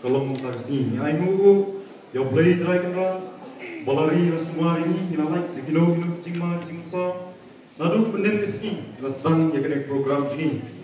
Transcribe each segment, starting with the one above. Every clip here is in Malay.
Kalau taksi, ai mugo, yo play try kan balari rasumari ni hilalai, kilo cingma cingsa, lalu benden meski, sedang ya kena program ini.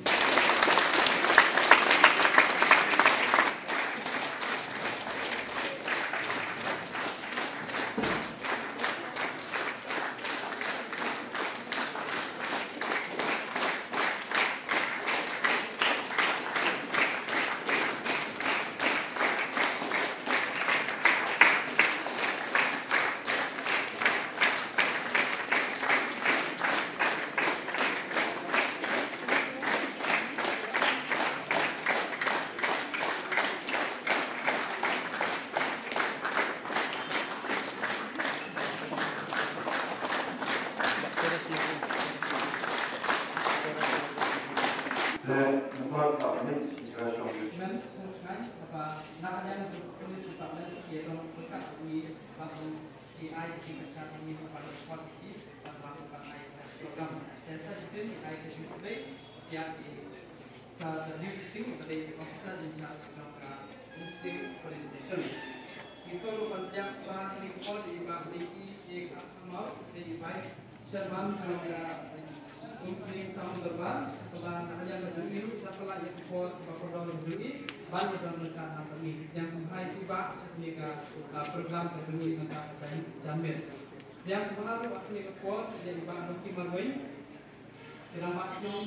Men sungai apa nakanya tulis department yaitu berkat di langsung di IT kesehatan ini pada sport ini dan melakukan program jasa sistem di IT display yang di salah satu sistem pada officer in charge of the police station. Itu yang bahan recall di bawah ini mau di vice chairman kalau Muslim tahun depan setelah hanya berdiri kita telah ekspor beberapa berdiri banyak dalam rencana kami yang sampai tiba sehingga program berdiri negara jamin yang sebenarnya waktu ekspor jadi bahan bukti marwin dalam maksimum